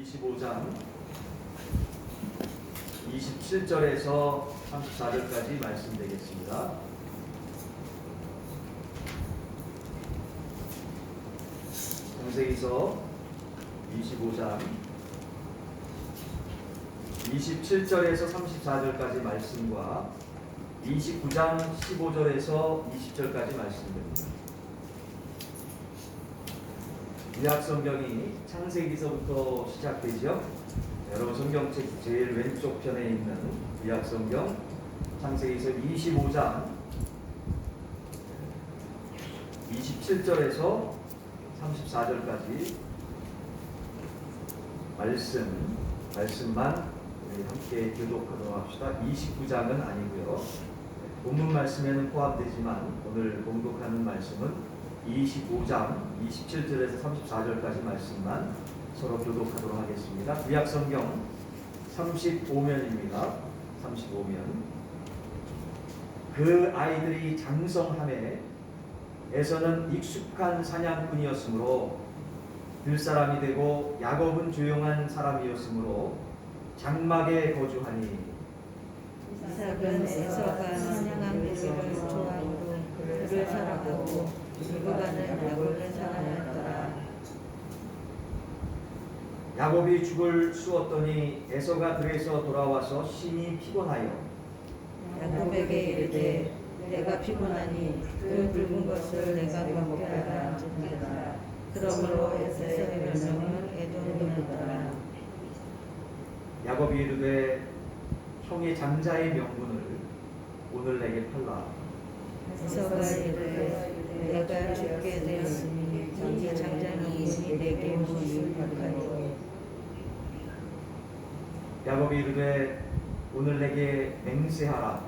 25장 27절에서 34절까지 말씀되겠습니다. 창세기서 25장 27절에서 34절까지 말씀과 29장 15절에서 20절까지 말씀됩니다. 구약 성경이 창세기서부터 시작되죠. 여러분 성경책 제일 왼쪽 편에 있는 구약 성경 창세기서 25장 27절에서 34절까지 말씀만 우리 함께 교독하도록 합시다. 29장은 아니고요. 본문 말씀에는 포함되지만 오늘 공독하는 말씀은 25장 27절에서 34절까지 말씀만 서로 교독하도록 하겠습니다. 구약 성경 35면입니다. 35면. 그 아이들이 장성함에 에서는 익숙한 사냥꾼이었으므로 들사람이 되고 야곱은 조용한 사람이었으므로 장막에 거주하니 이삭은 에서가 사냥한 고기를 좋아하고 그를 사랑하고 이브가는 야곱을 사랑하였더라. 야곱이 죽을 쑤었더니 에서가 들에서 돌아와서 심히 피곤하여 야곱에게 이르되 내가 피곤하니 그 붉은 것을 내가 먹게 하라 하니라. 그러므로 에서의 별명은 에돔이었더라. 야곱이 이르되 형의 장자의 명분을 오늘 내게 팔라. 에서가 이르되 내가 죽게 되었으니 이 장자 명분이 내게 무엇을 받으리요. 야곱이 이르되 오늘 내게 맹세하라.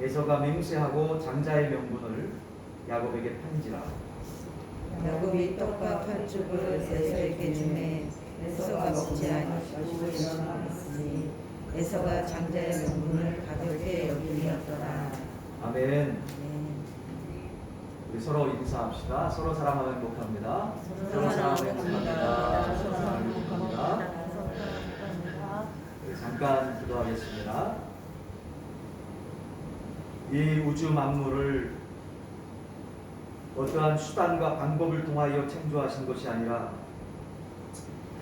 에서가 맹세하고 장자의 명분을 야곱에게 판지라. 야곱이 떡과 팥죽을 에서에게 주매 에서가 먹지 아니하고 일어났으니 에서가 장자의 명분을 가볍게 여김이었더라. 아멘. 우리 서로 인사합시다. 서로 사랑하면 행복합니다. 서로 사랑하면 행복합니다. 서로 사랑하면 행복합니다. 잠깐 기도하겠습니다. 이 우주 만물을 어떠한 수단과 방법을 통하여 창조하신 것이 아니라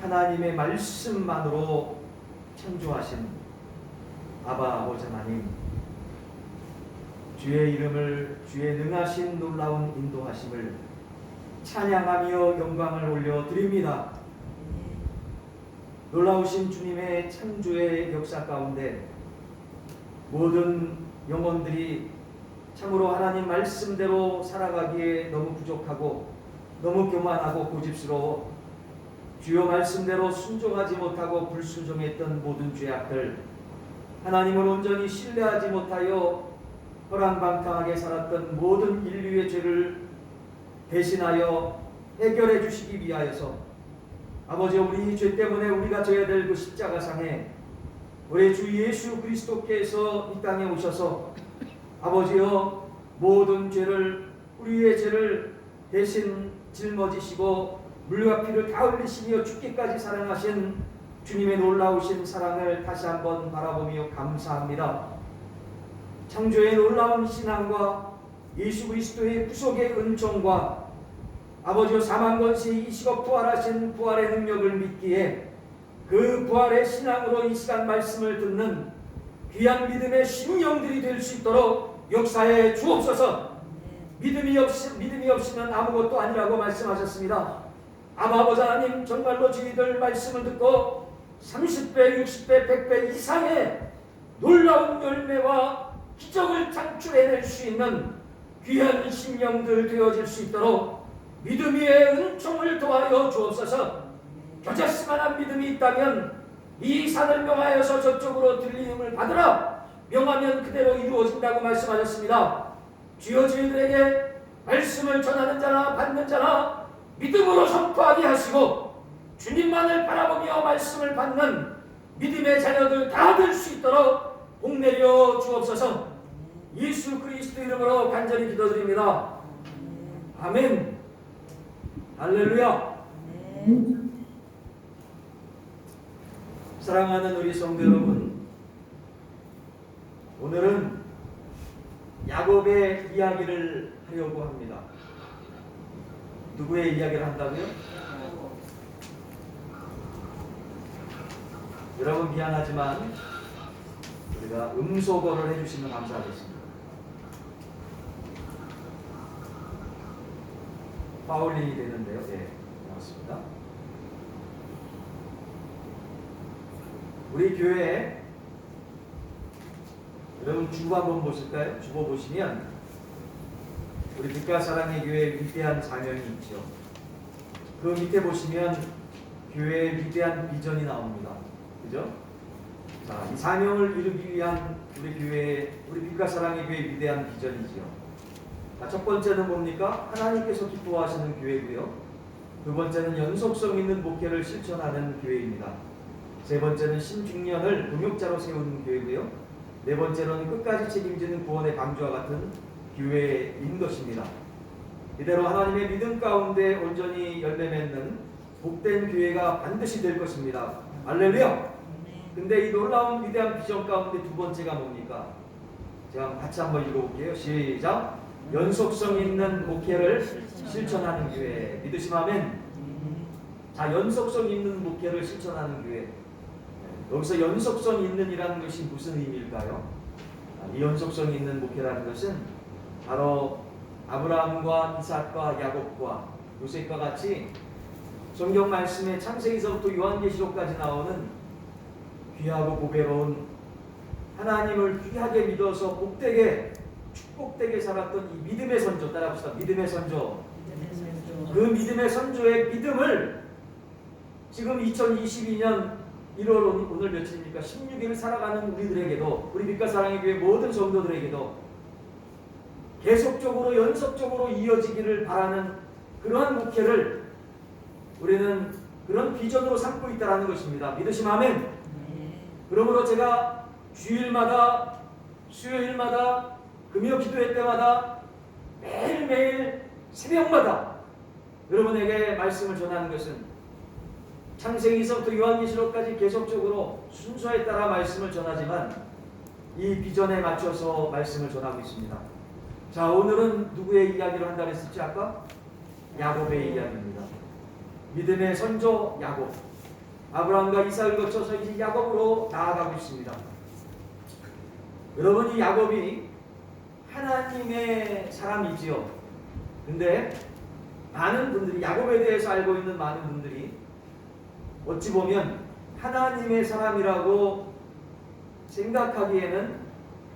하나님의 말씀만으로 창조하신 아바 아버지 하나님, 주의 이름을, 주의 능하신 놀라운 인도하심을 찬양하며 영광을 올려드립니다. 놀라우신 주님의 창조의 역사 가운데 모든 영혼들이 참으로 하나님 말씀대로 살아가기에 너무 부족하고 너무 교만하고 고집스러워 주여 말씀대로 순종하지 못하고 불순종했던 모든 죄악들, 하나님을 온전히 신뢰하지 못하여 허랑방탕하게 살았던 모든 인류의 죄를 대신하여 해결해 주시기 위하여서 아버지, 우리 죄 때문에 우리가 져야 될 그 십자가상에 우리 주 예수 그리스도께서 이 땅에 오셔서 아버지여 모든 죄를, 우리의 죄를 대신 짊어지시고 물과 피를 다 흘리시며 죽기까지 사랑하신 주님의 놀라우신 사랑을 다시 한번 바라보며 감사합니다. 창조의 놀라운 신앙과 예수 그리스도의 구속의 은총과 아버지여 사망권세 이시고 부활하신 부활의 능력을 믿기에 그 부활의 신앙으로 이 시간 말씀을 듣는 귀한 믿음의 심령들이 될 수 있도록 역사해 주옵소서. 믿음이 없이는 아무것도 아니라고 말씀하셨습니다. 아버지 하나님, 정말로 저희들 말씀을 듣고 30배, 60배, 100배 이상의 놀라운 열매와 기적을 창출해낼 수 있는 귀한 심령들 되어질 수 있도록 믿음의 은총을 도하여 주옵소서. 겨자씨만한 믿음이 있다면 이 산을 명하여서 저쪽으로 들림을 받으라. 명하면 그대로 이루어진다고 말씀하셨습니다. 주여, 저희들에게 말씀을 전하는 자나 받는 자나 믿음으로 선포하게 하시고 주님만을 바라보며 말씀을 받는 믿음의 자녀들 다 될 수 있도록 복 내려 주옵소서. 예수 그리스도 이름으로 간절히 기도드립니다. 아멘. 할렐루야. 사랑하는 우리 성도 여러분, 오늘은 야곱의 이야기를 하려고 합니다. 누구의 이야기를 한다고요? 여러분 미안하지만 우리가 음소거를 해주시면 감사하겠습니다. 파울린이 되는데요. 네, 고맙습니다. 우리 교회에 여러분 주보 한번 보실까요? 주보 보시면 우리 빛과 사랑의 교회의 위대한 사명이 있죠. 그 밑에 보시면 교회의 위대한 비전이 나옵니다. 그죠? 자, 이 사명을 이루기 위한 우리 교회의, 우리 빛과 사랑의 교회의 위대한 비전이지요. 자, 첫 번째는 뭡니까? 하나님께서 기뻐하시는 교회고요. 두 번째는 연속성 있는 목회를 실천하는 교회입니다. 세 번째는 신중년을 동역자로 세우는 교회고요. 네 번째는 끝까지 책임지는 구원의 방주와 같은 교회인 것입니다. 이대로 하나님의 믿음 가운데 온전히 열매 맺는 복된 교회가 반드시 될 것입니다. 할렐루야! 근데 이 놀라운 위대한 비전 가운데 두 번째가 뭡니까? 제가 같이 한번 읽어볼게요. 시작! 연속성 있는 목회를 실천하는 교회. 믿으시면 아멘. 자, 연속성 있는 목회를 실천하는 교회. 여기서 연속성 있는이라는 것이 무슨 의미일까요? 이 연속성 있는 목회라는 것은 바로 아브라함과 이삭과 야곱과 요셉과 같이 성경 말씀의 창세기서부터 요한계시록까지 나오는 귀하고 보배로운 하나님을 귀하게 믿어서 복되게 축복되게 살았던 이 믿음의 선조, 따라합시다. 믿음의 선조. 그 믿음의 선조의 믿음을 지금 2022년 1월 오늘 며칠입니까? 16일을 살아가는 우리들에게도, 우리 빛과 사랑의 교회 모든 성도들에게도 계속적으로 연속적으로 이어지기를 바라는 그러한 목회를 우리는 그런 비전으로 삼고 있다는 것입니다. 믿으시면 아멘. 그러므로 제가 주일마다, 수요일마다, 금요 기도회 때마다 매일매일 새벽마다 여러분에게 말씀을 전하는 것은 창세기서부터 요한계시록까지 계속적으로 순서에 따라 말씀을 전하지만 이 비전에 맞춰서 말씀을 전하고 있습니다. 자, 오늘은 누구의 이야기를 한다고 했었지 아까? 야곱의 이야기입니다. 믿음의 선조 야곱. 아브라함과 이삭을 거쳐서 이제 야곱으로 나아가고 있습니다. 여러분, 이 야곱이 하나님의 사람이지요. 근데 많은 분들이, 야곱에 대해서 알고 있는 많은 분들이 어찌 보면 하나님의 사람이라고 생각하기에는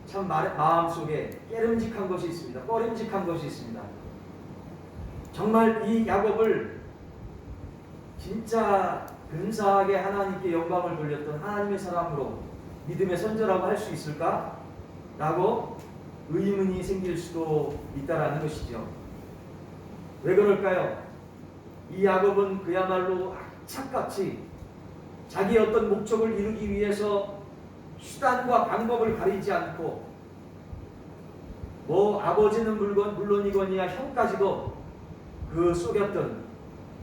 참 마음속에 깨름직한 것이 있습니다. 꺼림직한 것이 있습니다. 정말 이 야곱을 진짜 근사하게 하나님께 영광을 돌렸던 하나님의 사람으로 믿음의 선조라고 할 수 있을까? 라고 의문이 생길 수도 있다라는 것이죠. 왜 그럴까요? 이 야곱은 그야말로 착같이 자기의 어떤 목적을 이루기 위해서 수단과 방법을 가리지 않고 뭐 아버지는 물론이거니와 형까지도 그 속였던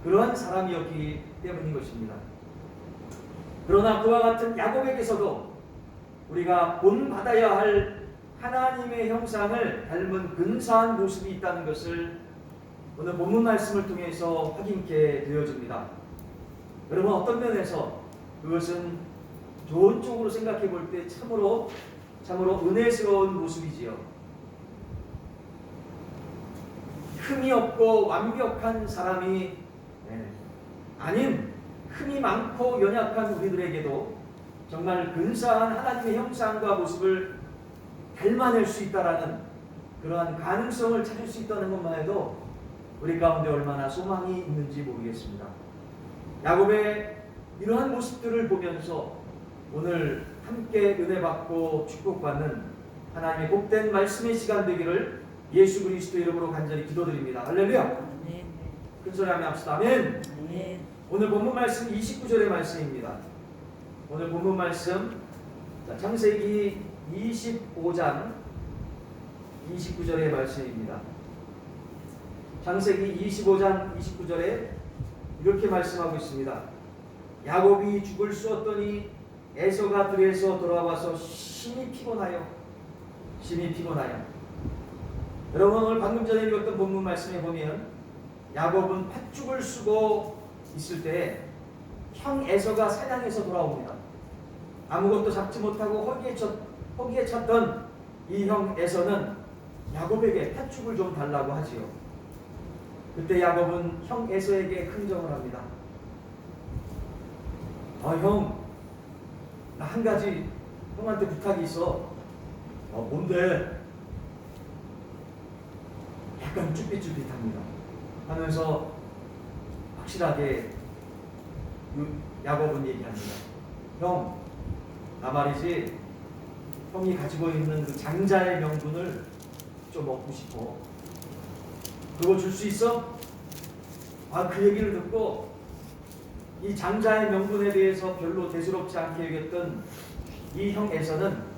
그러한 사람이었기 때문인 것입니다. 그러나 그와 같은 야곱에게서도 우리가 본받아야 할 하나님의 형상을 닮은 근사한 모습이 있다는 것을 오늘 본문 말씀을 통해서 확인케 되어집니다. 여러분, 어떤 면에서 그것은 좋은 쪽으로 생각해 볼 때 참으로 은혜스러운 모습이지요. 흠이 없고 완벽한 사람이 아닌 흠이 많고 연약한 우리들에게도 정말 근사한 하나님의 형상과 모습을 닮아낼 수 있다라는 그러한 가능성을 찾을 수 있다는 것만 해도 우리 가운데 얼마나 소망이 있는지 모르겠습니다. 야곱의 이러한 모습들을 보면서 오늘 함께 은혜 받고 축복받는 하나님의 복된 말씀의 시간 되기를 예수 그리스도 이름으로 간절히 기도드립니다. 할렐루야. 큰 소리 하며 합시다. 아멘. 오늘 본문 말씀 29절의 말씀입니다. 오늘 본문 말씀 창세기 25장 29절의 말씀입니다. 창세기 25장 29절에 이렇게 말씀하고 있습니다. 야곱이 죽을 쑤었더니 에서가 들에서 돌아와서 심히 피곤하여 여러분 오늘 방금 전에 읽었던 본문 말씀에 보면 야곱은 팥죽을 쓰고 있을 때 형 에서가 사냥해서 돌아옵니다. 아무것도 잡지 못하고 허기에 찼던 이 형 에서는 야곱에게 팥죽을 좀 달라고 하지요. 그때 야곱은 형 에서에게 흥정을 합니다. 형, 나 한 가지 형한테 부탁이 있어. 뭔데? 약간 쭈삣쭈삣합니다. 하면서 확실하게 야곱은 얘기합니다. 형, 나 말이지 형이 가지고 있는 그 장자의 명분을 좀 얻고 싶어. 그거 줄 수 있어? 그 얘기를 듣고 이 장자의 명분에 대해서 별로 대수롭지 않게 여겼던 이 형에서는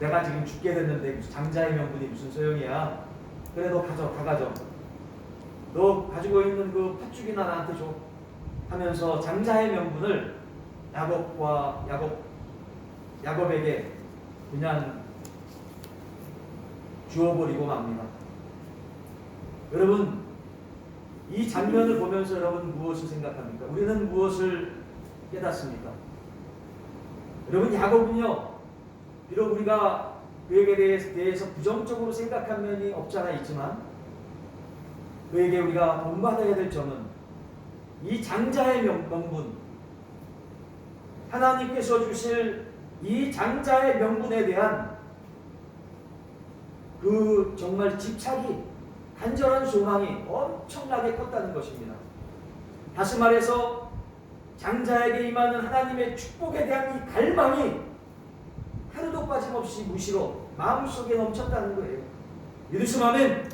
내가 지금 죽게 됐는데 장자의 명분이 무슨 소용이야? 그래 너 다 가져. 너 가지고 있는 그 팥죽이나 나한테 줘. 하면서 장자의 명분을 야곱에게 그냥 주어버리고 맙니다. 여러분 이 장면을 보면서 여러분 무엇을 생각합니까? 우리는 무엇을 깨닫습니까? 여러분 야곱은요 비록 우리가 그에게 대해서 부정적으로 생각한 면이 없지 않아 있지만 그에게 우리가 본받아야 될 점은 이 장자의 명분 하나님께서 주실 이 장자의 명분에 대한 그 정말 집착이 간절한 소망이 엄청나게 컸다는 것입니다. 다시 말해서 장자에게 임하는 하나님의 축복에 대한 이 갈망이 하루도 빠짐없이 무시로 마음속에 넘쳤다는 거예요. 믿으시면 아멘.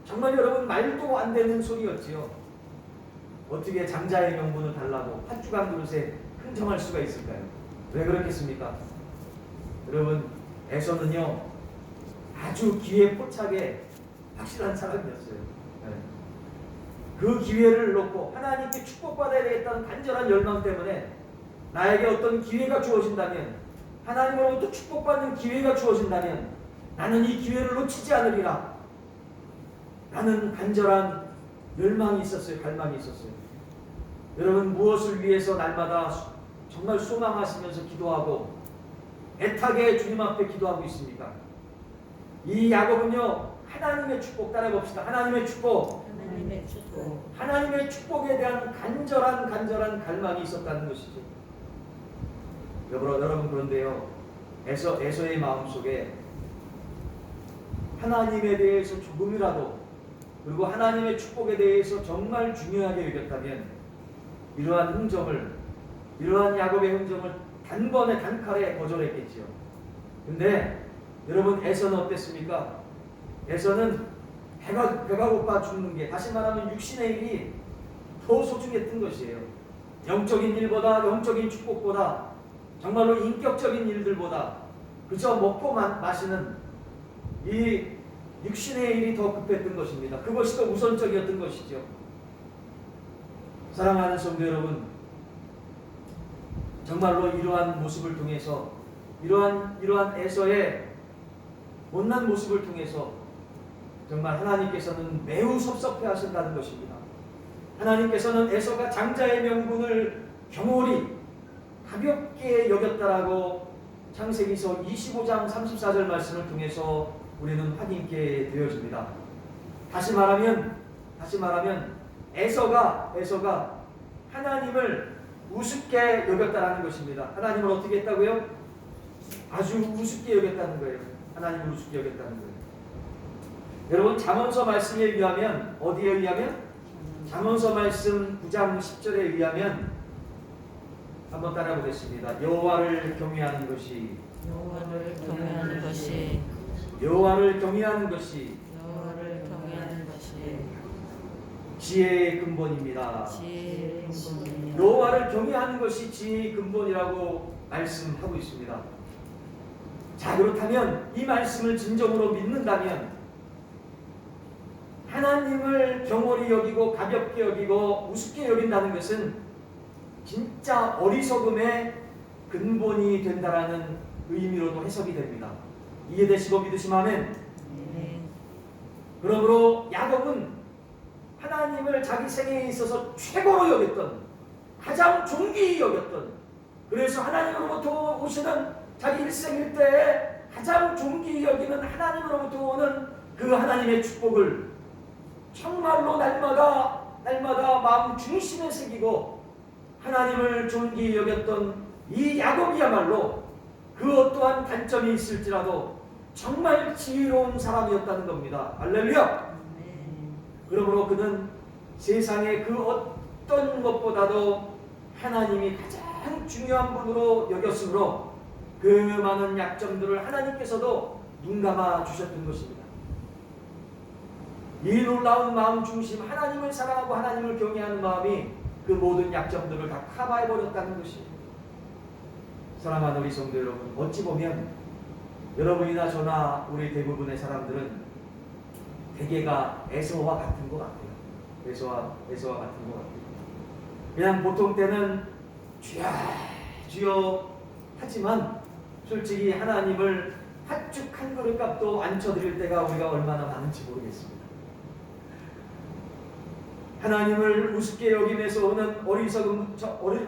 정말 여러분 말도 안 되는 소리였지요. 어떻게 장자의 명분을 달라고 팥죽 한 그릇에 흥정할 수가 있을까요? 왜 그렇겠습니까? 여러분 에서는요 아주 기회 포착에 확실한 사람이었어요. 그 기회를 놓고 하나님께 축복받아야 되겠다는 간절한 열망 때문에 나에게 어떤 기회가 주어진다면 하나님으로부터 축복받는 기회가 주어진다면 나는 이 기회를 놓치지 않으리라. 나는 간절한 열망이 있었어요. 갈망이 있었어요. 여러분 무엇을 위해서 날마다 정말 소망하시면서 기도하고 애타게 주님 앞에 기도하고 있습니까? 이 야곱은요 하나님의 축복 따라해봅시다. 하나님의 축복. 하나님의 축복에 대한 간절한 갈망이 있었다는 것이죠. 여러분 그런데요 에서의 마음속에 하나님에 대해서 조금이라도 그리고 하나님의 축복에 대해서 정말 중요하게 여겼다면 이러한 야곱의 흥정을 단번에 단칼에 거절했겠지요. 근데 여러분 에서는 어땠습니까? 에서는 배가 고파 죽는 게 다시 말하면 육신의 일이 더 소중했던 것이에요. 영적인 일보다 영적인 축복보다 정말로 인격적인 일들보다 그저 먹고 마시는 이 육신의 일이 더 급했던 것입니다. 그것이 더 우선적이었던 것이죠. 사랑하는 성도 여러분, 정말로 이러한 모습을 통해서 이러한 에서의 못난 모습을 통해서 정말 하나님께서는 매우 섭섭해 하신다는 것입니다. 하나님께서는 에서가 장자의 명분을 경홀히 가볍게 여겼다라고 창세기서 25장 34절 말씀을 통해서 우리는 확인케 되어집니다. 다시 말하면 에서가 하나님을 우습게 여겼다라는 것입니다. 하나님을 어떻게 했다고요? 아주 우습게 여겼다는 거예요. 하나님을 우습게 여겼다는 거예요. 여러분 잠언서 말씀에 의하면 어디에 의하면? 잠언서 말씀 9장 10절에 의하면 한번 따라보겠습니다. 여호와를 경외하는 것이 지혜의 근본입니다. 여호와를 경외하는 것이 지혜의 근본이라고 말씀하고 있습니다. 자 그렇다면 이 말씀을 진정으로 믿는다면 하나님을 경홀히 여기고 가볍게 여기고 우습게 여긴다는 것은 진짜 어리석음의 근본이 된다라는 의미로도 해석이 됩니다. 이해되시고 믿으시면 네. 그러므로 야곱은 하나님을 자기 생애에 있어서 최고로 여겼던, 가장 존귀히 여겼던, 그래서 하나님으로부터 오시는 자기 일생일대에 가장 존귀히 여기는 하나님으로부터 오는 그 하나님의 축복을 정말로 날마다 마음 중심에 새기고 하나님을 존귀히 여겼던 이 야곱이야말로 그 어떠한 단점이 있을지라도 정말 지혜로운 사람이었다는 겁니다. 할렐루야! 그러므로 그는 세상의 그 어떤 것보다도 하나님이 가장 중요한 분으로 여겼으므로 그 많은 약점들을 하나님께서도 눈감아 주셨던 것입니다. 이 놀라운 마음 중심, 하나님을 사랑하고 하나님을 경외하는 마음이 그 모든 약점들을 다 커버해버렸다는 것입니다. 사랑하는 우리 성도 여러분, 어찌 보면 여러분이나 저나 우리 대부분의 사람들은 대개가 에서와 같은 것 같아요. 에서와 같은 것 같아요. 그냥 보통 때는 주여 주여 하지만 솔직히 하나님을 팥죽 한 그릇 값도 안 쳐드릴 때가 우리가 얼마나 많은지 모르겠습니다. 하나님을 우습게 여김에서 오는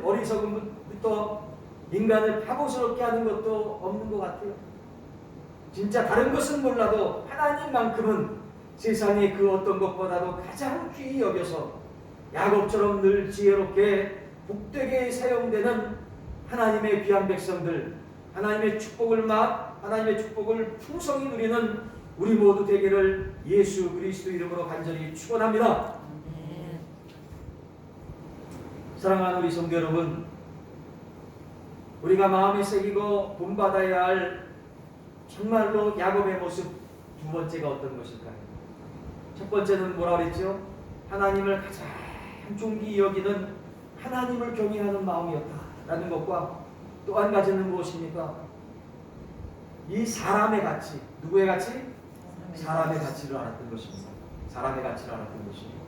어리석음부터 인간을 바보스럽게 하는 것도 없는 것 같아요. 진짜 다른 것은 몰라도 하나님만큼은 세상의 그 어떤 것보다도 가장 귀히 여겨서 야곱처럼 늘 지혜롭게 복되게 사용되는 하나님의 귀한 백성들, 하나님의 축복을 풍성히 누리는 우리 모두 되기를 예수 그리스도 이름으로 간절히 축원합니다. 사랑하는 우리 성도 여러분, 우리가 마음에 새기고 본받아야 할 정말로 야곱의 모습 두 번째가 어떤 것일까요? 첫 번째는 뭐라 그랬죠? 하나님을 가장 존귀히 여기는 하나님을 경외하는 마음이었다라는 것과 또 한 가지는 무엇입니까? 이 사람의 가치, 누구의 가치? 사람의 가치를 알았던 것입니다. 사람의 가치를 알았던 것입니다.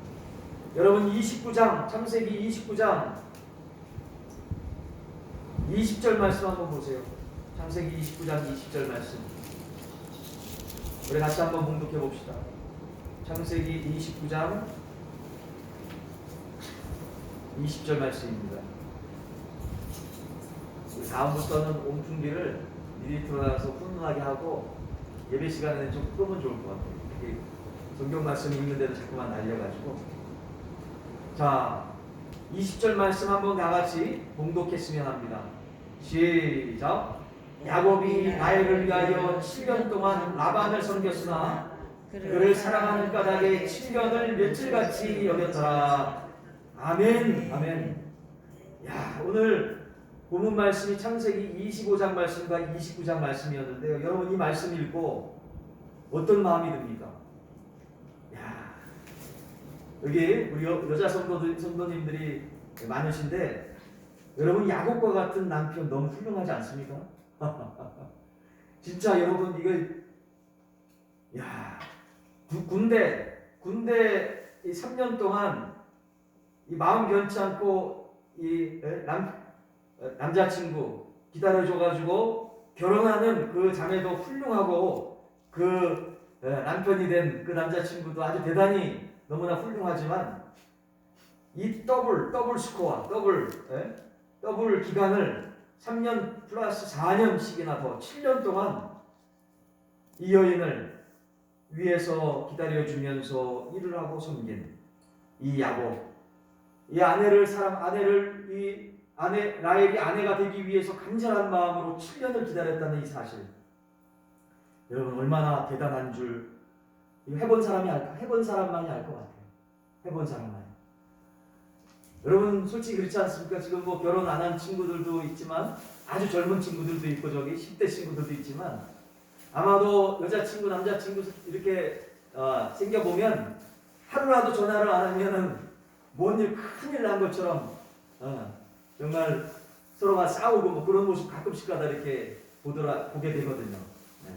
여러분 29장, 창세기 29장 20절 말씀 한번 보세요. 창세기 29장 20절 말씀. 우리 같이 한번 봉독해 봅시다. 창세기 29장 20절 말씀입니다. 다음부터는 온풍기를 미리 들어가서 훈훈하게 하고 예배 시간에는 좀 끄면 좋을 것 같아요. 특히 성경 말씀 읽는데도 자꾸만 날려가지고. 자, 20절 말씀 한번 다 같이 봉독했으면 합니다. 시작. 야곱이 라헬을 위하여 7년 동안 라반을 섬겼으나 그를 사랑하는 까닭에 7년을 며칠같이 여겼더라. 아멘. 아멘. 야, 오늘 본문 말씀이 창세기 25장 말씀과 29장 말씀이었는데요. 여러분 이 말씀 읽고 어떤 마음이 듭니까? 야, 여기 우리 여자 성도님들이 많으신데 여러분 야곱과 같은 남편 너무 훌륭하지 않습니까? 진짜 여러분 이거 야 군대 이 3년 동안 이 마음 변치 않고 이 남자친구 기다려줘가지고 결혼하는 그 자매도 훌륭하고 그 남편이 된 그 남자친구도 아주 대단히 너무나 훌륭하지만 이 더블 스코어 더블 기간을 3년 플러스 4년씩이나 더 7년 동안 이 여인을 위해서 기다려주면서 일을 하고 섬긴 이 야곱, 이 라헬이 아내가 되기 위해서 간절한 마음으로 7년을 기다렸다는 이 사실, 여러분 얼마나 대단한 줄 해본 사람만이 알 것 같아요. 해본 사람만이. 여러분 솔직히 그렇지 않습니까? 지금 뭐 결혼 안 한 친구들도 있지만 아주 젊은 친구들도 있고 저기 10대 친구들도 있지만 아마도 여자친구 남자친구 이렇게 생겨보면 하루라도 전화를 안 하면은 뭔 일 큰일 난 것처럼 정말 서로가 싸우고 뭐 그런 모습 가끔씩 가다 이렇게 보게 되거든요. 네.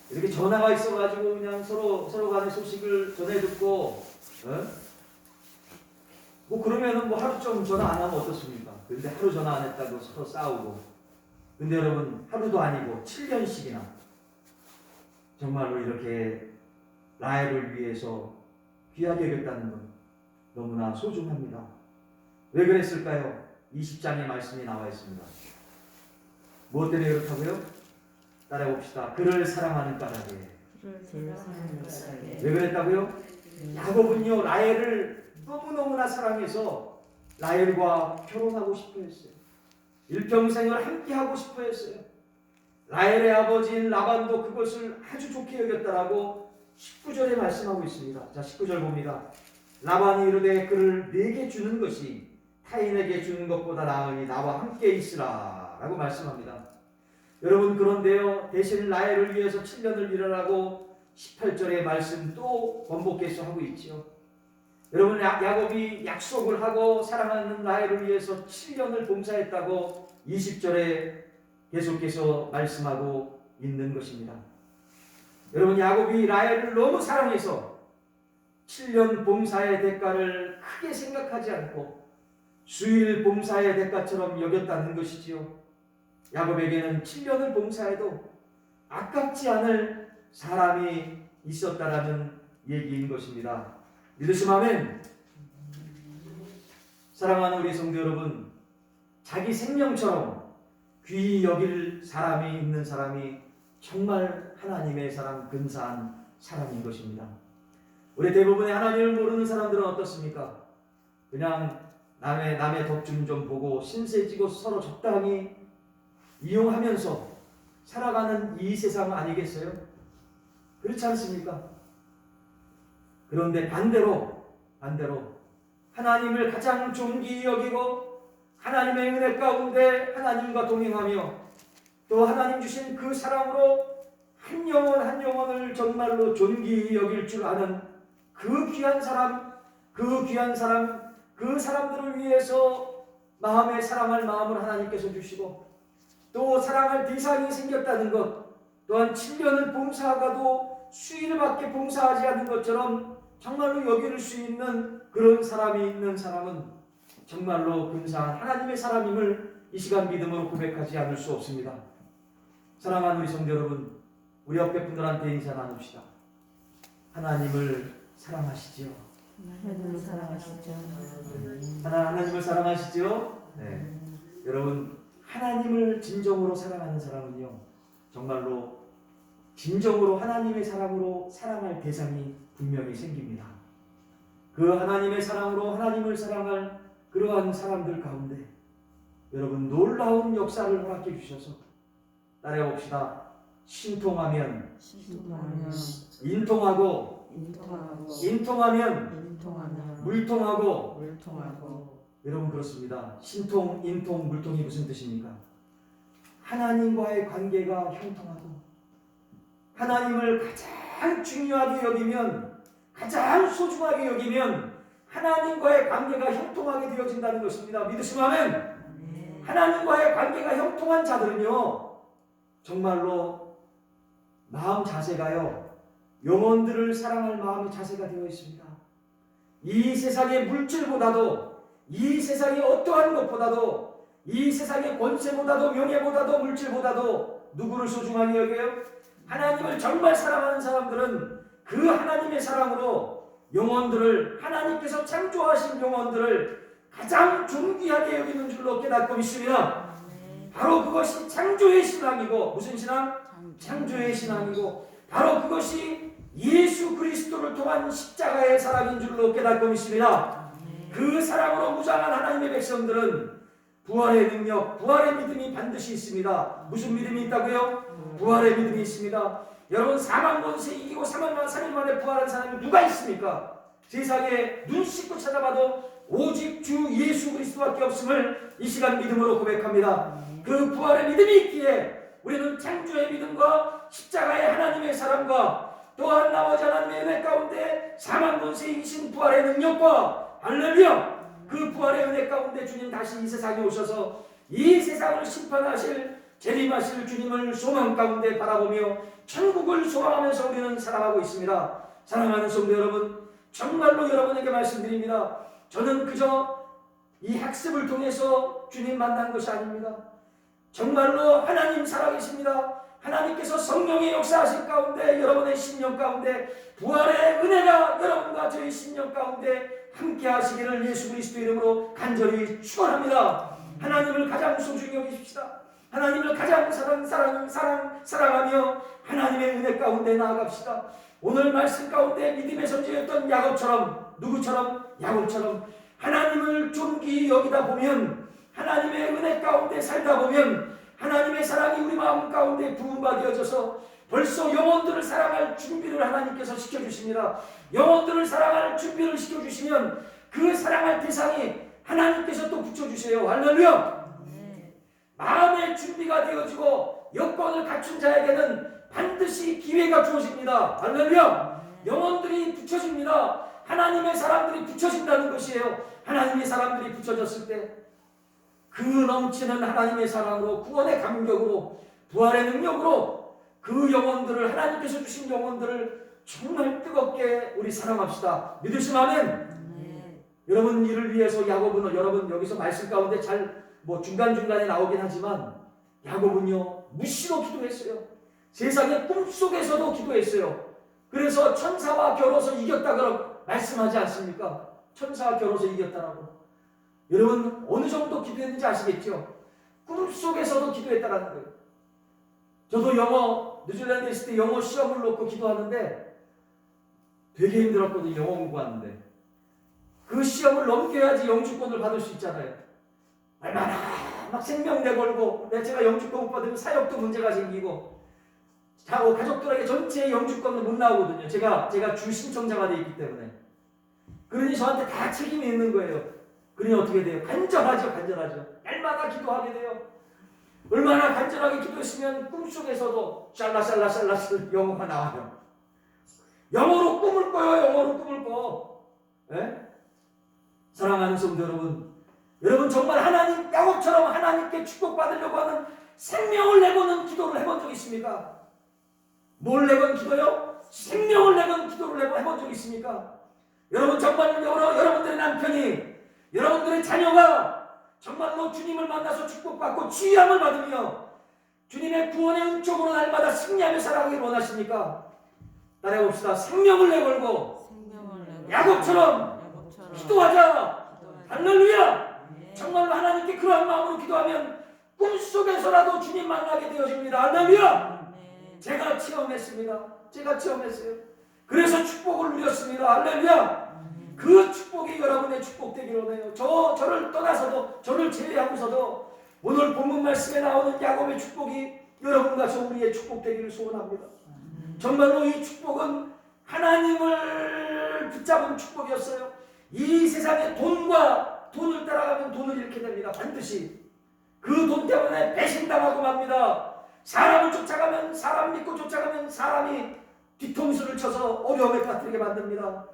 이렇게 전화가 있어가지고 그냥 서로 간의 소식을 전해 듣고 뭐 그러면은 뭐 하루 좀 전화 안 하면 어떻습니까? 근데 하루 전화 안 했다고 서로 싸우고. 근데 여러분 하루도 아니고 7년씩이나 정말로 이렇게 라헬을 위해서 귀하게 여겼다는 건 너무나 소중합니다. 왜 그랬을까요? 20장의 말씀이 나와 있습니다. 무엇 때문에 그렇다고요? 따라해 봅시다. 그를 사랑하는 까닭에. 왜 그랬다고요? 야곱은요 라헬을 너무너무나 사랑해서 라헬과 결혼하고 싶어 했어요. 일평생을 함께 하고 싶어 했어요. 라헬의 아버지인 라반도 그것을 아주 좋게 여겼다라고 19절에 말씀하고 있습니다. 자, 19절 봅니다. 라반이 이르되 그를 내게 주는 것이 타인에게 주는 것보다 나으니 나와 함께 있으라 라고 말씀합니다. 여러분 그런데요 대신 라헬을 위해서 7년을 일하라고 18절의 말씀 또 번복해서 하고 있지요. 여러분 야곱이 약속을 하고 사랑하는 라헬을 위해서 7년을 봉사했다고 20절에 계속해서 말씀하고 있는 것입니다. 여러분 야곱이 라헬을 너무 사랑해서 7년 봉사의 대가를 크게 생각하지 않고 수일 봉사의 대가처럼 여겼다는 것이지요. 야곱에게는 7년을 봉사해도 아깝지 않을 사람이 있었다라는 얘기인 것입니다. 믿으시면 아멘. 사랑하는 우리 성도 여러분, 자기 생명처럼 귀히 여길 사람이 있는 사람이 정말 하나님의 사람, 근사한 사람인 것입니다. 우리 대부분의 하나님을 모르는 사람들은 어떻습니까? 그냥 남의 덕 좀 보고 신세지고 서로 적당히 이용하면서 살아가는 이 세상 아니겠어요? 그렇지 않습니까? 그런데 반대로 하나님을 가장 존귀히 여기고 하나님의 은혜 가운데 하나님과 동행하며 또 하나님 주신 그 사랑으로 한 영혼 한 영혼을 정말로 존귀히 여길 줄 아는 그 귀한 사람, 그 사람들을 위해서 마음에 사랑할 마음을 하나님께서 주시고 또 사랑할 대상이 생겼다는 것, 또한 7년을 봉사하고도 수일밖에 봉사하지 않은 것처럼 정말로 여길 수 있는 그런 사람이 있는 사람은 정말로 근사한 하나님의 사람임을 이 시간 믿음으로 고백하지 않을 수 없습니다. 사랑하는 우리 성도 여러분, 우리 옆에 분들한테 인사 나눕시다. 하나님을 사랑하시지요? 하나님을 사랑하시죠. 하나님을 사랑하시지요? 네. 여러분 하나님을 진정으로 사랑하는 사람은요 정말로 진정으로 하나님의 사랑으로 사랑할 대상이 분명히 생깁니다. 그 하나님의 사랑으로 하나님을 사랑할 그러한 사람들 가운데 여러분 놀라운 역사를 허락해 주셔서 따라해 봅시다. 신통하면 인통하고 인통하면 물통하고 여러분 그렇습니다. 신통, 인통, 물통이 무슨 뜻입니까? 하나님과의 관계가 형통하고 하나님을 가장 중요하게 여기면 가장 소중하게 여기면 하나님과의 관계가 형통하게 되어진다는 것입니다. 믿으시면 아멘. 하나님과의 관계가 형통한 자들은요 정말로 마음 자세가요 영혼들을 사랑할 마음의 자세가 되어 있습니다. 이 세상의 물질보다도 이 세상의 어떠한 것보다도 이 세상의 권세보다도 명예보다도 물질보다도 누구를 소중하게 여겨요? 하나님을 정말 사랑하는 사람들은 그 하나님의 사랑으로 영혼들을 하나님께서 창조하신 영혼들을 가장 존귀하게 여기는 줄로 깨닫고 있습니다. 바로 그것이 창조의 신앙이고 무슨 신앙? 창조의 신앙이고 바로 그것이 예수 그리스도를 통한 십자가의 사랑인 줄로 깨닫고 있습니다. 그 사랑으로 무장한 하나님의 백성들은 부활의 능력, 부활의 믿음이 반드시 있습니다. 무슨 믿음이 있다고요? 부활의 믿음이 있습니다. 여러분 사망 권세 이기고 3일 만에 부활한 사람이 누가 있습니까? 세상에 눈 씻고 찾아봐도 오직 주 예수 그리스도밖에 없음을 이 시간 믿음으로 고백합니다. 그 부활의 믿음이 있기에 우리는 창조의 믿음과 십자가의 하나님의 사랑과 또한 나머지 하나님의 은혜 가운데 사망 권세 이기신 부활의 능력과 할렐루야 그 부활의 은혜 가운데 주님 다시 이 세상에 오셔서 이 세상을 심판하실 재림하실 주님을 소망 가운데 바라보며 천국을 소망하면서 우리는 살아가고 있습니다. 사랑하는 성도 여러분 정말로 여러분에게 말씀드립니다. 저는 그저 이 학습을 통해서 주님 만난 것이 아닙니다. 정말로 하나님 살아계십니다. 하나님께서 성령의 역사하신 가운데 여러분의 심령 가운데 부활의 은혜가 여러분과 저희 심령 가운데 함께 하시기를 예수 그리스도 이름으로 간절히 축원합니다. 하나님을 가장 소중히 여기십시다. 하나님을 가장 사랑하며 하나님의 은혜 가운데 나아갑시다. 오늘 말씀 가운데 믿음의 선지였던 야곱처럼, 누구처럼? 야곱처럼 하나님을 존귀히 여기다 보면, 하나님의 은혜 가운데 살다 보면 하나님의 사랑이 우리 마음 가운데 부음받아져서 벌써 영혼들을 사랑할 준비를 하나님께서 시켜주십니다. 영혼들을 사랑할 준비를 시켜주시면 그 사랑할 대상이 하나님께서 또 붙여주세요. 할렐루야. 마음의 준비가 되어지고 여건을 갖춘 자에게는 반드시 기회가 주어집니다. 할렐루야. 영혼들이 붙여집니다. 하나님의 사람들이 붙여진다는 것이에요. 하나님의 사람들이 붙여졌을 때 그 넘치는 하나님의 사랑으로, 구원의 감격으로, 부활의 능력으로 그 영혼들을, 하나님께서 주신 영혼들을 정말 뜨겁게 우리 사랑합시다. 믿으시면 아멘. 여러분, 이를 위해서 야곱은, 여러분 여기서 말씀 가운데 잘 중간중간에 나오긴 하지만 야곱은요 무시로 기도했어요. 세상의 꿈속에서도 기도했어요. 그래서 천사와 겨뤄서 이겼다고 말씀하지 않습니까? 천사와 겨뤄서 이겼다라고. 여러분 어느 정도 기도했는지 아시겠죠? 꿈속에서도 기도했다라는 거예요. 저도 영어, 뉴질랜드에 있을 때 영어 시험을 놓고 기도하는데 되게 힘들었거든요. 영어 공부하는데 그 시험을 넘겨야지 영주권을 받을 수 있잖아요. 얼마나 막 생명 내걸고, 제가 영주권 못 받으면 사역도 문제가 생기고 가족들에게 전체 영주권은 못 나오거든요. 제가 주 신청자가 되어 있기 때문에. 그러니 저한테 다 책임이 있는 거예요. 그러니 어떻게 돼요? 간절하죠. 날마다 기도하게 돼요. 얼마나 간절하게 기도했으면 꿈속에서도 샬라샬라샬라 영어가 나와요. 영어로 꿈을 꿔요. 영어로 꿈을 꿔. 네? 사랑하는 성도 여러분 정말 하나님, 야곱처럼 하나님께 축복받으려고 하는 생명을 내보는 기도를 해본 적 있습니까? 뭘 내건 기도요? 생명을 내건 기도를 해본 적 있습니까? 여러분 정말 여러분들의 남편이, 여러분들의 자녀가 정말로 주님을 만나서 축복받고 치유함을 받으며 주님의 구원의 은총으로 날마다 승리하며 살아가기를 원하십니까? 따라해봅시다. 생명을 내걸고 야곱처럼 기도하자. 할렐루야. 정말로 하나님께 그러한 마음으로 기도하면 꿈속에서라도 주님 만나게 되어집니다. 할렐루야. 제가 체험했습니다. 제가 체험했어요. 그래서 축복을 누렸습니다. 할렐루야. 그 축복이 여러분의 축복 되기를 원해요. 저를 떠나서도, 저를 제외하고서도 오늘 본문 말씀에 나오는 야곱의 축복이 여러분과 저 우리의 축복 되기를 소원합니다. 정말로 이 축복은 하나님을 붙잡은 축복이었어요. 이 세상에 돈을 따라가면 돈을 잃게 됩니다. 반드시. 그 돈 때문에 배신당하고 맙니다. 사람을 쫓아가면, 사람 믿고 쫓아가면 사람이 뒤통수를 쳐서 어려움에 빠뜨리게 만듭니다.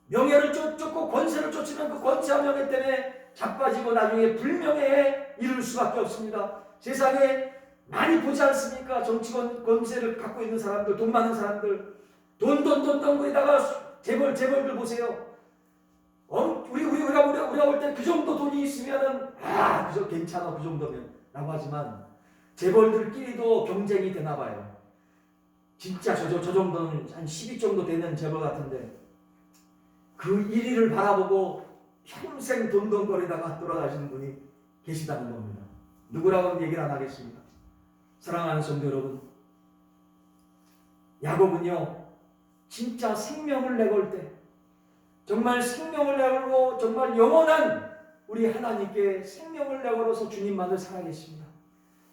명예를 쫓고 권세를 쫓으면 그 권세와 명예 때문에 자빠지고 나중에 불명예에 이를 수밖에 없습니다. 세상에 많이 보지 않습니까? 정치권 권세를 갖고 있는 사람들, 돈 많은 사람들, 돈 거기다가 재벌들 보세요. 우리가 볼 때 그 정도 돈이 있으면은 그저 괜찮아, 그 정도면 라고 하지만 재벌들끼리도 경쟁이 되나 봐요. 진짜 저 정도는 한 10위 정도 되는 재벌 같은데 그 1위를 바라보고 평생 돈거리다가 돌아가시는 분이 계시다는 겁니다. 누구라고는 얘기를 안 하겠습니다. 사랑하는 성도 여러분, 야곱은요 진짜 생명을 내걸 때, 정말 생명을 내걸고 정말 영원한 우리 하나님께 생명을 내걸어서 주님만을 사랑했습니다.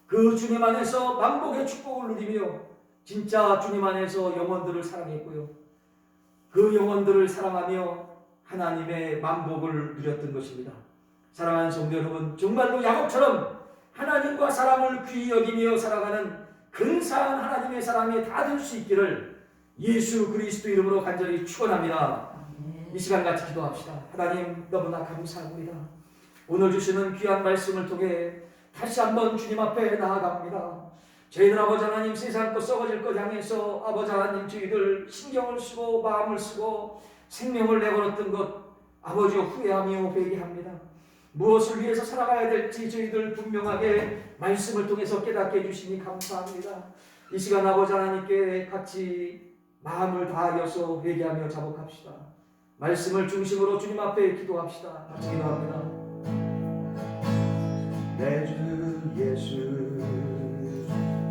그 주님 안에서 만복의 축복을 누리며 진짜 주님 안에서 영혼들을 사랑했고요. 그 영혼들을 사랑하며 하나님의 만복을 누렸던 것입니다. 사랑하는 성도 여러분, 정말로 야곱처럼 하나님과 사람을 귀히 여기며 살아가는 근사한 하나님의 사람이 다 될 수 있기를 예수 그리스도 이름으로 간절히 축원합니다. 이 시간 같이 기도합시다. 하나님 너무나 감사합니다. 오늘 주시는 귀한 말씀을 통해 다시 한번 주님 앞에 나아갑니다. 저희들 아버지 하나님, 세상 것 썩어질 것 향해서 아버지 하나님 저희들 신경을 쓰고 마음을 쓰고 생명을 내걸었던 것 아버지여 후회하며 회개합니다. 무엇을 위해서 살아가야 될지 저희들 분명하게 말씀을 통해서 깨닫게 해주시니 감사합니다. 이 시간 아버지 하나님께 같이 마음을 다하여서 회개하며 자복합시다. 말씀을 중심으로 주님 앞에 기도합시다. 같이 기도합니다. 내 주 예수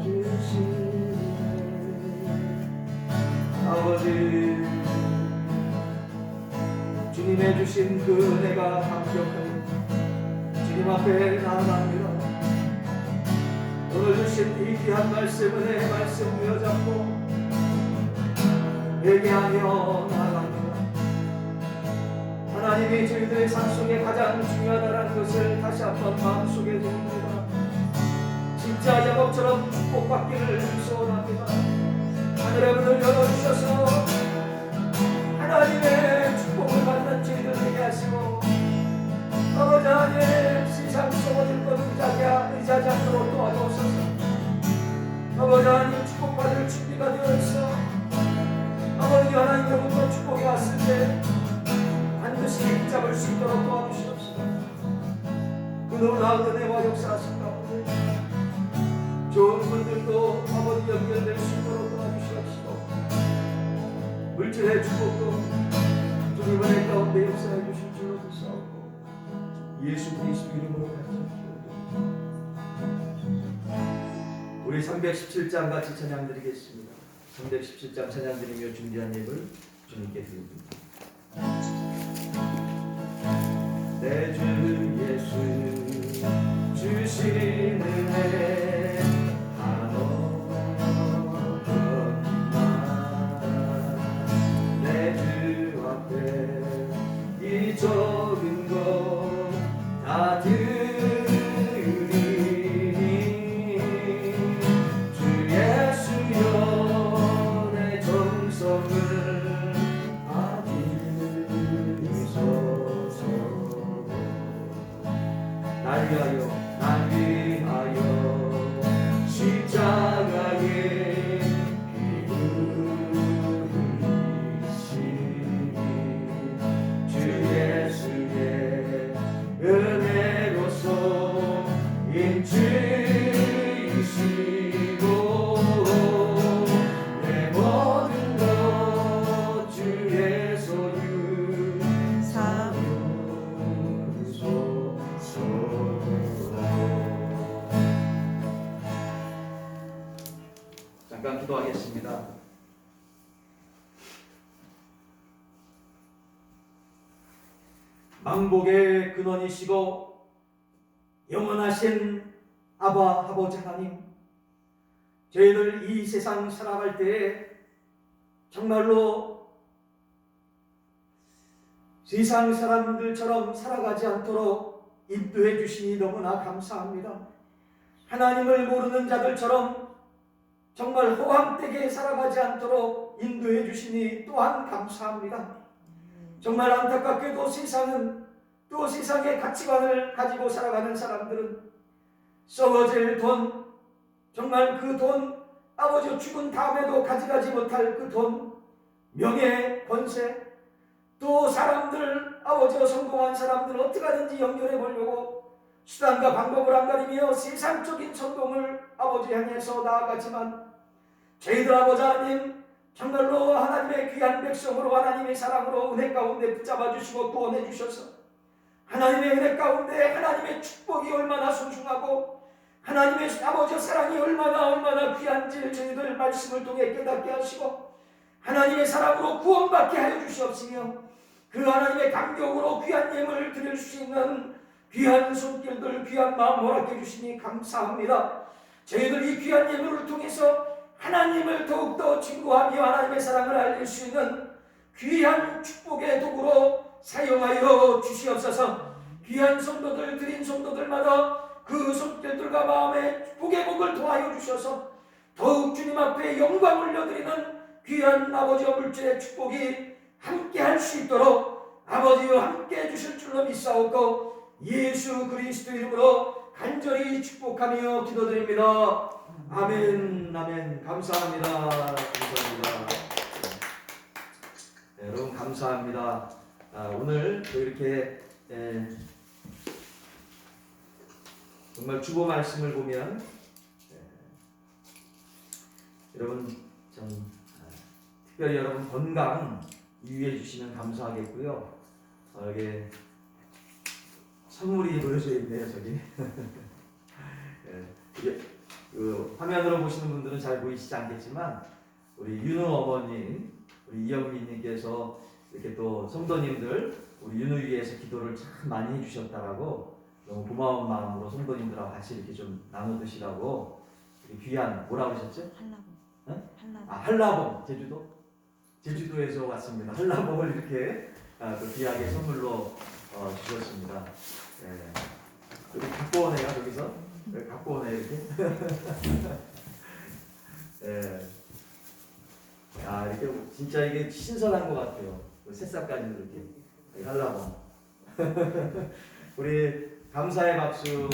주시네 아버지 주님의 주신 그 은혜가 감격하니 주님 앞에 나아갑니다. 오늘 주신 이 귀한 말씀 은혜의 말씀 부여잡고 회개하며 나아갑니다. 하나님이 저희들의 삶 속에 가장 중요하다는 것을 다시 한번 마음속에 듭니다. 진짜 야곱처럼 축복받기를 소원합니다. 하늘의 문을 열어주셔서 하나님의 축복을 받는 저희들 되게 하시고 아버지 하나님 세상 썩어질 것 의지하지 않도록 도와주옵소서. 아버지 하나님 축복받을 준비가 되어 있어 아버지 하나님으로부터 축복이 왔을 때 반드시 붙잡을 수 있도록 도와주시옵소서. 그 놀라운 은혜와 역사하신 가운데 좋은 분들도 아버지 연결될 수 있도록 도와주시옵시고 물질의 축복도 주님 은혜 가운데 역사해 주실 줄로 믿사옵고 예수 그리스도 이름으로 감사합니다. 우리 317장 같이 찬양 드리겠습니다. 317장 찬양 드리며 준비한 예물 주님께 드립니다. 내 주 예수 주신 은혜 한없던 내 주 앞에 이 적은 것 다 드리니 주 예수여 내 정성을 받으소서. 날 위하여 십자가에 피 흘리시니 주 예수의 은혜로서 인치시고 내 모든 것 주의 소유 삼으소서. 잠깐 기도하겠습니다. 만복의 근원이시고 영원하신 아버지 하나님, 저희들 이 세상 살아갈 때에 정말로 세상 사람들처럼 살아가지 않도록 인도해 주시니 너무나 감사합니다. 하나님을 모르는 자들처럼 정말 호황되게 살아가지 않도록 인도해 주시니 또한 감사합니다. 정말 안타깝게도 세상은 또 세상의 가치관을 가지고 살아가는 사람들은 썩어질 돈, 정말 그 돈, 아버지 죽은 다음에도 가져가지 못할 그 돈, 명예, 권세, 또 사람들, 아버지와 성공한 사람들 어떻게 하든지 연결해 보려고 수단과 방법을 안 가리며 세상적인 성공을 아버지 향해서 나아가지만 저희들 아버지 하나님 정말로 하나님의 귀한 백성으로 하나님의 사랑으로 은혜 가운데 붙잡아 주시고 구원해 주셔서 하나님의 은혜 가운데 하나님의 축복이 얼마나 소중하고 하나님의 아버지 사랑이 얼마나 귀한지를 저희들 말씀을 통해 깨닫게 하시고 하나님의 사랑으로 구원받게 하여 주시옵시며 그 하나님의 감격으로 귀한 예물을 드릴 수 있는 귀한 손길들 귀한 마음 허락해 주시니 감사합니다. 저희들 이 귀한 예물을 통해서 하나님을 더욱더 증거하며 하나님의 사랑을 알릴 수 있는 귀한 축복의 도구로 사용하여 주시옵소서. 귀한 성도들 드린 성도들마다 그 손길들과 마음의 축복의 복을 도하여 주셔서 더욱 주님 앞에 영광 올려드리는 귀한 아버지와 물질의 축복이 함께 할 수 있도록 아버지와 함께 해주실 줄로 믿사옵고 예수 그리스도 이름으로 간절히 축복하며 기도드립니다. 아멘. 아멘. 감사합니다. 감사합니다. 네, 여러분 감사합니다. 오늘 또 이렇게 정말 주보 말씀을 보면 여러분 참 특별히 여러분 건강 유의해 주시면 감사하겠고요. 이게 선물이 보여져 있네요, 저기. 이게 그 화면으로 보시는 분들은 잘 보이시지 않겠지만 우리 윤우 어머님, 우리 이영민님께서 이렇게 또 성도님들 우리 윤우 위해서 기도를 참 많이 해주셨다라고 너무 고마운 마음으로 성도님들하고 같이 이렇게 좀 나눠 드시라고 귀한 뭐라고 하셨죠? 한라봉. 응? 한라봉. 한라봉 제주도에서 왔습니다. 한라봉을 이렇게 또 귀하게 선물로 주셨습니다. 여기 갖고 오네요. 여기서 여기 갖고 오네 이렇게. 이렇게 진짜 이게 신선한 것 같아요. 새싹까지 이렇게 한라봉. 우리 감사의 박수.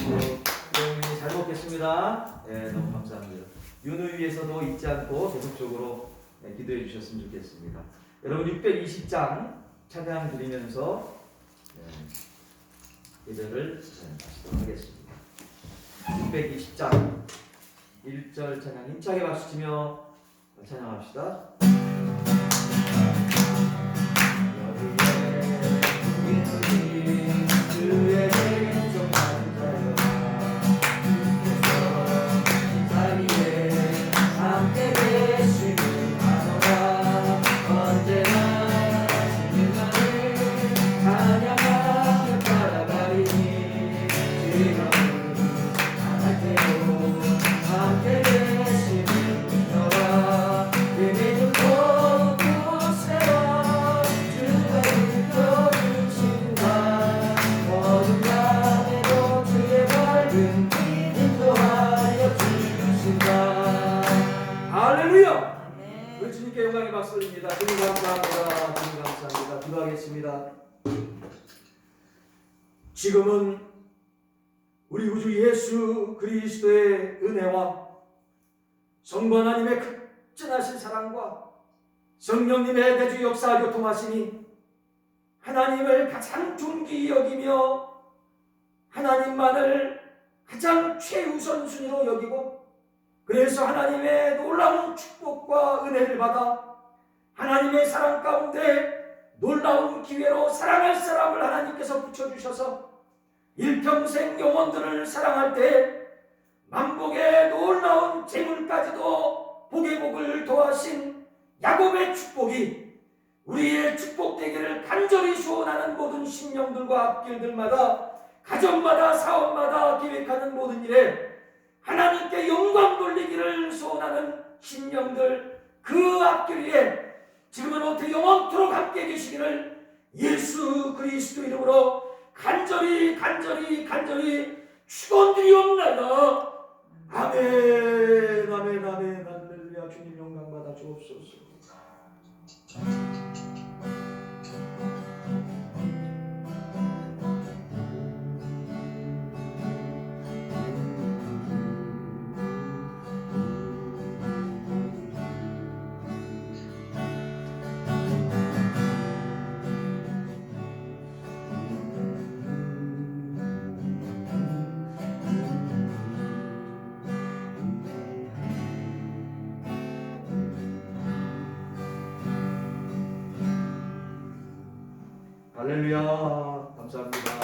잘 먹겠습니다. 너무 감사합니다. 윤우 위에서도 잊지 않고 계속적으로 기도해 주셨으면 좋겠습니다. 여러분 620장 찬양 드리면서 예배를 마치도록 하겠습니다. 620장 1절 찬양 힘차게 박수치며 찬양합시다. 주의 왼쪽 자여 함께 계시는 하나가 언제나 주님만을 찬양하며 따라가리니 지금은 하나님께로 함께 계시는 너와 예배를 걷고 세워 주가 이끌어주신다 어둠 밤에도 주의 밝은 빛 인도하여 주신다. 할렐루야! 우리 주님께 영광의 박수 드립니다. 주님 감사합니다. 주님 감사합니다. 기도하겠습니다. 지금은 우리 구주 예수 그리스도의 은혜와 성부 하나님의 극진하신 사랑과 성령님의 내주 역사 교통하시니 하나님을 가장 존귀히 여기며 하나님만을 가장 최우선 순위로 여기고 그래서 하나님의 놀라운 축복과 은혜를 받아 하나님의 사랑 가운데 놀라운 기회로 사랑할 사람을 하나님께서 붙여주셔서 일평생 영혼들을 사랑할 때 만복의 놀라운 재물까지도 복의 복을 더하신 야곱의 축복이 우리의 축복되기를 간절히 소원하는 모든 심령들과 앞길들마다 가정마다 사업마다 계획하는 모든 일에 하나님께 영광 돌리기를 소원하는 심령들 그 앞길 위에 지금은 어떻게 영원토록 함께 계시기를 예수 그리스도 이름으로 간절히 축원드리옵나이다. 아멘 아멘 아멘 할렐루야. 주님 영광 받아 주옵소서. 할렐루야. 감사합니다.